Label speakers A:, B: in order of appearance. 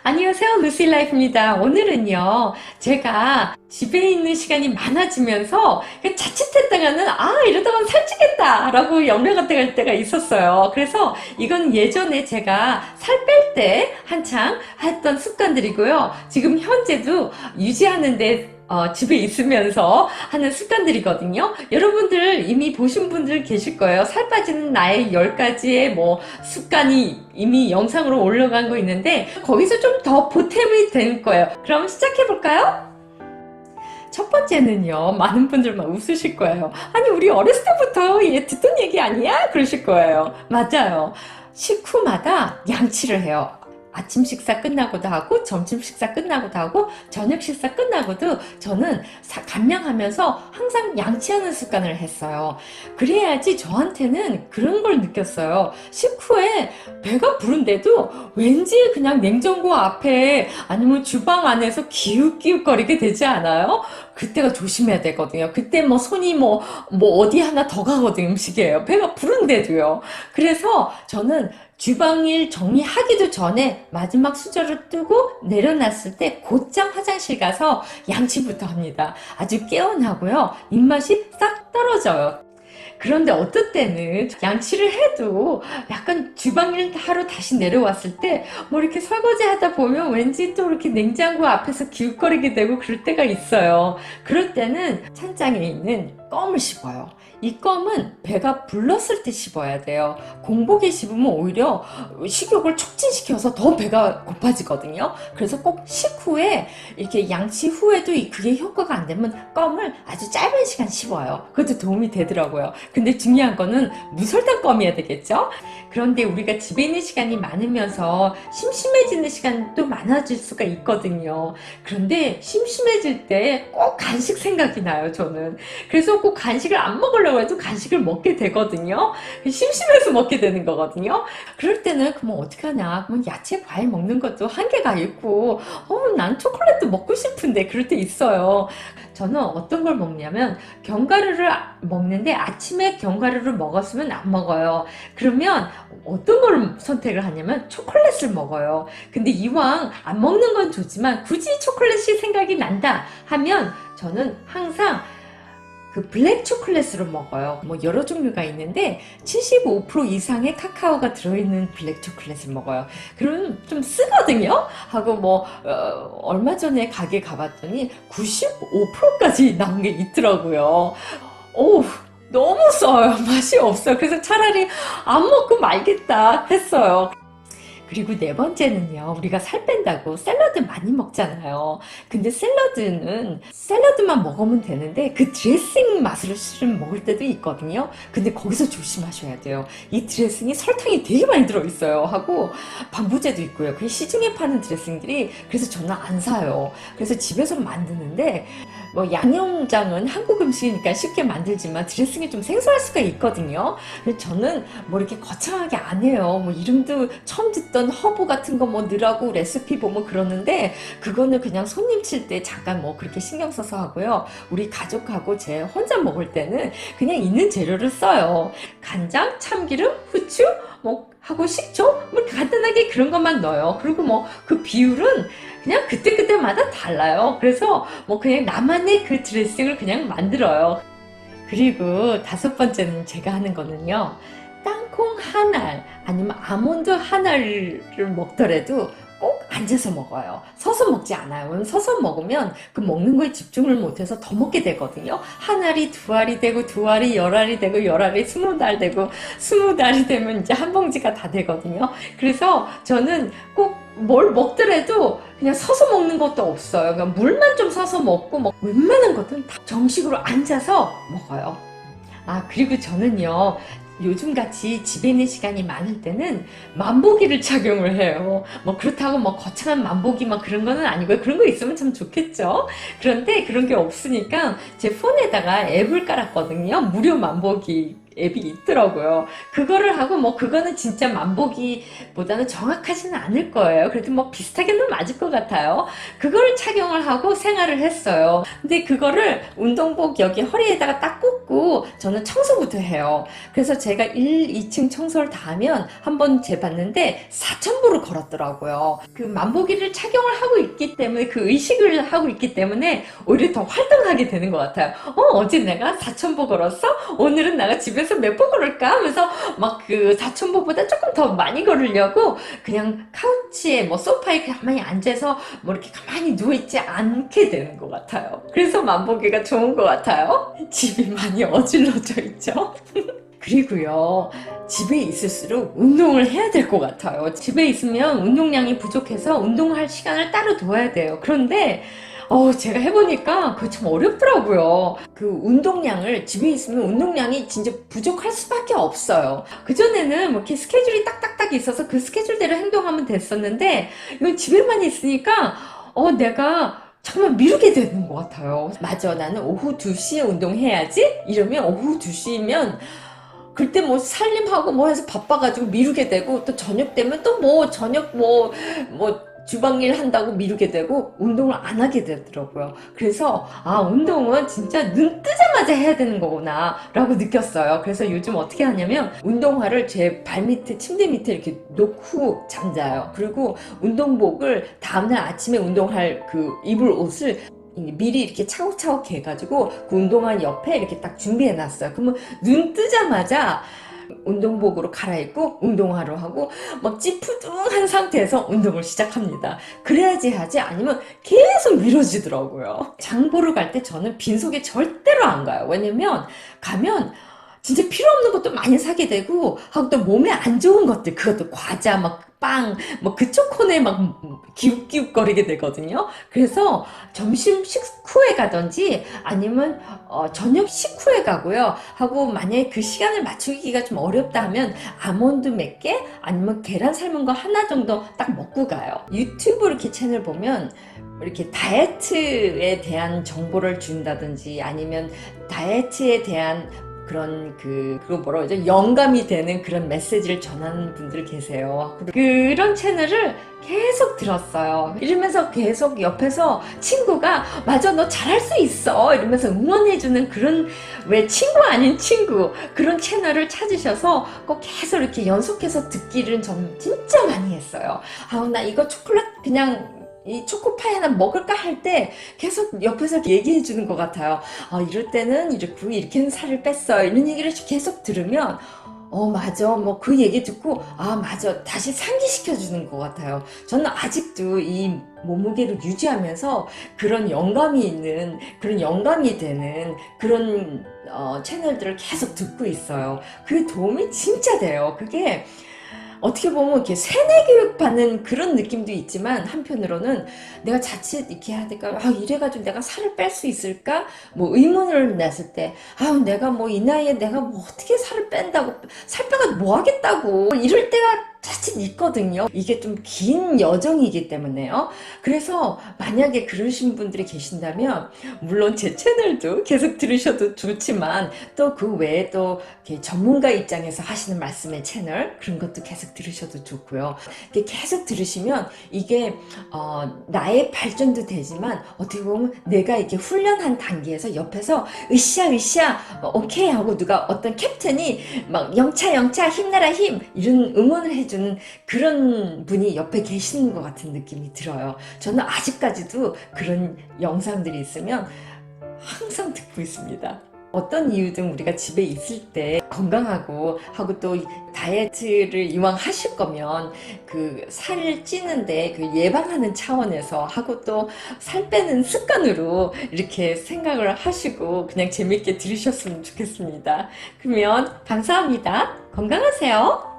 A: 안녕하세요, 루시라이프입니다. 오늘은요, 제가 집에 있는 시간이 많아지면서 자칫했다가는 이러다가 살찌겠다 라고 염려가 될 때가 있었어요. 그래서 이건 예전에 제가 살 뺄 때 한창 했던 습관들이고요. 지금 현재도 유지하는데 집에 있으면서 하는 습관들이거든요. 여러분들 이미 보신 분들 계실 거예요. 살 빠지는 나의 10가지의 습관이 이미 영상으로 올라간 거 있는데 거기서 좀 더 보탬이 될 거예요. 그럼 시작해 볼까요? 첫 번째는요, 많은 분들만 웃으실 거예요. 아니, 우리 어렸을 때부터 얘 듣던 얘기 아니야? 그러실 거예요. 맞아요. 식후마다 양치를 해요. 아침 식사 끝나고도 하고, 점심 식사 끝나고도 하고, 저녁 식사 끝나고도 저는 감량하면서 항상 양치하는 습관을 했어요. 그래야지 저한테는 그런 걸 느꼈어요. 식후에 배가 부른데도 왠지 그냥 냉장고 앞에 아니면 주방 안에서 기웃기웃거리게 되지 않아요? 그때가 조심해야 되거든요. 그때 손이 어디 하나 더 가거든요. 음식이에요. 배가 부른데도요. 그래서 저는 주방일 정리하기도 전에 마지막 수저를 뜨고 내려놨을 때 곧장 화장실 가서 양치부터 합니다. 아주 개운하고요. 입맛이 싹 떨어져요. 그런데 어떨 때는 양치를 해도 약간 주방일 하러 다시 내려왔을 때 이렇게 설거지 하다 보면 왠지 또 이렇게 냉장고 앞에서 기웃거리게 되고 그럴 때가 있어요. 그럴 때는 찬장에 있는 껌을 씹어요. 이 껌은 배가 불렀을 때 씹어야 돼요. 공복에 씹으면 오히려 식욕을 촉진시켜서 더 배가 고파지거든요. 그래서 꼭 식후에 이렇게 양치 후에도 그게 효과가 안 되면 껌을 아주 짧은 시간 씹어요. 그것도 도움이 되더라고요. 근데 중요한 거는 무설탕 껌이어야 되겠죠? 그런데 우리가 집에 있는 시간이 많으면서 심심해지는 시간도 많아질 수가 있거든요. 그런데 심심해질 때 꼭 간식 생각이 나요, 저는. 그래서 꼭 간식을 안 먹으려고 해도 간식을 먹게 되거든요. 심심해서 먹게 되는 거거든요. 그럴 때는 그럼 어떻게 하냐? 그럼 야채, 과일 먹는 것도 한계가 있고, 난 초콜릿도 먹고 싶은데 그럴 때 있어요. 저는 어떤 걸 먹냐면 견과류를 먹는데 아침에 견과류를 먹었으면 안 먹어요. 그러면 어떤 걸 선택을 하냐면 초콜릿을 먹어요. 근데 이왕 안 먹는 건 좋지만 굳이 초콜릿이 생각이 난다 하면 저는 항상 그 블랙 초콜릿으로 먹어요. 여러 종류가 있는데 75% 이상의 카카오가 들어있는 블랙 초콜릿을 먹어요. 그러면 좀 쓰거든요? 하고 얼마 전에 가게 가봤더니 95%까지 나온 게 있더라고요. 오, 너무 써요. 맛이 없어요. 그래서 차라리 안 먹고 말겠다 했어요. 그리고 네 번째는요, 우리가 살 뺀다고 샐러드 많이 먹잖아요. 근데 샐러드만 먹으면 되는데 그 드레싱 맛으로 실은 먹을 때도 있거든요. 근데 거기서 조심하셔야 돼요. 이 드레싱이 설탕이 되게 많이 들어있어요. 하고 방부제도 있고요. 그 시중에 파는 드레싱들이, 그래서 저는 안 사요. 그래서 집에서 만드는데 양념장은 한국 음식이니까 쉽게 만들지만 드레싱이 좀 생소할 수가 있거든요. 근데 저는 이렇게 거창하게 안 해요. 이름도 처음 듣던 허브 같은 거 넣으라고 레시피 보면 그러는데 그거는 그냥 손님 칠 때 잠깐 그렇게 신경 써서 하고요. 우리 가족하고 제 혼자 먹을 때는 그냥 있는 재료를 써요. 간장, 참기름, 후추, 하고 식초, 간단하게 그런 것만 넣어요. 그리고 그 비율은 그냥 그때그때마다 달라요. 그래서 그냥 나만의 그 드레싱을 그냥 만들어요. 그리고 다섯 번째는 제가 하는 거는요, 땅콩 한 알 아니면 아몬드 한 알을 먹더라도 꼭 앉아서 먹어요. 서서 먹지 않아요. 서서 먹으면 그 먹는 거에 집중을 못해서 더 먹게 되거든요. 한 알이 두 알이 되고, 두 알이 열 알이 되고, 열 알이 20알 되고, 20알이 되면 이제 한 봉지가 다 되거든요. 그래서 저는 꼭 뭘 먹더라도 그냥 서서 먹는 것도 없어요. 그냥 물만 좀 서서 먹고, 웬만한 것은 다 정식으로 앉아서 먹어요. 그리고 저는요, 요즘같이 집에 있는 시간이 많을 때는 만보기를 착용을 해요. 그렇다고 거창한 만보기 그런 거는 아니고요. 그런 거 있으면 참 좋겠죠. 그런데 그런 게 없으니까 제 폰에다가 앱을 깔았거든요. 무료 만보기 앱이 있더라고요. 그거를 하고 뭐 그거는 진짜 만보기보다는 정확하지는 않을 거예요. 그래도 뭐 비슷하게는 맞을 것 같아요. 그거를 착용을 하고 생활을 했어요. 근데 그거를 운동복 여기 허리에다가 딱 꽂고 저는 청소부터 해요. 그래서 제가 1, 2층 청소를 다 하면 한번 재봤는데 4,000보를 걸었더라고요. 그 만보기를 착용을 하고 있기 때문에 그 의식을 하고 있기 때문에 오히려 더 활동하게 되는 것 같아요. 어제 내가 4,000보 걸었어? 오늘은 내가 집에서 몇 보 걸을까? 하면서 막 그 4,000보보다 조금 더 많이 걸으려고 그냥 카우치에 뭐 소파에 가만히 앉아서 뭐 이렇게 가만히 누워있지 않게 되는 것 같아요. 그래서 만보기가 좋은 것 같아요. 집이 많이 어질러져 있죠. 그리고요, 집에 있을수록 운동을 해야 될 것 같아요. 집에 있으면 운동량이 부족해서 운동할 시간을 따로 둬야 돼요. 그런데 제가 해보니까 그거 참 어렵더라고요. 그 운동량을, 집에 있으면 운동량이 진짜 부족할 수밖에 없어요. 그전에는 뭐 이렇게 스케줄이 딱딱딱 있어서 그 스케줄대로 행동하면 됐었는데, 이건 집에만 있으니까, 내가 정말 미루게 되는 것 같아요. 맞아, 나는 오후 2시에 운동해야지? 이러면 오후 2시면 그때 뭐 살림하고 뭐 해서 바빠가지고 미루게 되고, 또 저녁 되면 또 뭐 저녁 뭐 주방일 한다고 미루게 되고 운동을 안 하게 되더라고요. 그래서 운동은 진짜 눈 뜨자마자 해야 되는 거구나 라고 느꼈어요. 그래서 요즘 어떻게 하냐면 운동화를 제 발밑에, 침대 밑에 이렇게 놓고 잠자요. 그리고 운동복을 다음날 아침에 운동할 그 입을 옷을 미리 이렇게 차곡차곡 해가지고 그 운동화 옆에 이렇게 딱 준비해 놨어요. 그러면 눈 뜨자마자 운동복으로 갈아입고 운동화로 하고 막 찌푸둥한 상태에서 운동을 시작합니다. 그래야지 하지, 아니면 계속 미뤄지더라고요. 장 보러 갈 때 저는 빈속에 절대로 안 가요. 왜냐면 가면 진짜 필요 없는 것도 많이 사게 되고, 하고 또 몸에 안 좋은 것들, 그것도 과자, 막 빵, 뭐 그쪽 코너에 막 기웃기웃거리게 되거든요. 그래서 점심 식후에 가든지 아니면 저녁 식후에 가고요. 하고 만약에 그 시간을 맞추기가 좀 어렵다 하면 아몬드 몇 개, 아니면 계란 삶은 거 하나 정도 딱 먹고 가요. 유튜브 이렇게 채널 보면 이렇게 다이어트에 대한 정보를 준다든지, 아니면 다이어트에 대한 그런 그거 뭐라 그러죠? 영감이 되는 그런 메시지를 전하는 분들 계세요. 그런 채널을 계속 들었어요. 이러면서 계속 옆에서 친구가 맞아, 너 잘할 수 있어 이러면서 응원해주는 그런, 왜 친구 아닌 친구, 그런 채널을 찾으셔서 꼭 계속 이렇게 연속해서 듣기를 전 진짜 많이 했어요. 나 이거 초콜릿 그냥 이 초코파이 하나 먹을까 할 때 계속 옆에서 얘기해 주는 것 같아요. 이럴 때는 이렇게 살을 뺐어, 이런 얘기를 계속 들으면 맞아, 뭐 그 얘기 듣고 맞아, 다시 상기시켜 주는 것 같아요. 저는 아직도 이 몸무게를 유지하면서 그런 영감이 있는, 그런 영감이 되는 그런 채널들을 계속 듣고 있어요. 그게 도움이 진짜 돼요. 그게 어떻게 보면 이렇게 세뇌 교육 받는 그런 느낌도 있지만, 한편으로는 내가 자칫 이렇게 해야 될까, 이래가지고 내가 살을 뺄 수 있을까, 뭐 의문을 냈을 때, 내가 뭐 이 나이에 내가 뭐 어떻게 살을 뺀다고, 살 빼가 뭐 하겠다고 이럴 때가 자칫 있거든요. 이게 좀 긴 여정이기 때문에요. 그래서 만약에 그러신 분들이 계신다면, 물론 제 채널도 계속 들으셔도 좋지만 또 그 외에 또 전문가 입장에서 하시는 말씀의 채널, 그런 것도 계속 들으셔도 좋고요. 계속 들으시면 이게 나의 발전도 되지만, 어떻게 보면 내가 이렇게 훈련한 단계에서 옆에서 으쌰 오케이 하고 누가, 어떤 캡틴이 막 영차 힘내라 힘, 이런 응원을 해주는 그런 분이 옆에 계시는 것 같은 느낌이 들어요. 저는 아직까지도 그런 영상들이 있으면 항상 듣고 있습니다. 어떤 이유든 우리가 집에 있을 때 건강하고 하고 또 다이어트를 이왕 하실 거면 그 살을 찌는데 그 예방하는 차원에서 하고 또 살 빼는 습관으로 이렇게 생각을 하시고 그냥 재밌게 들으셨으면 좋겠습니다. 그러면 감사합니다. 건강하세요.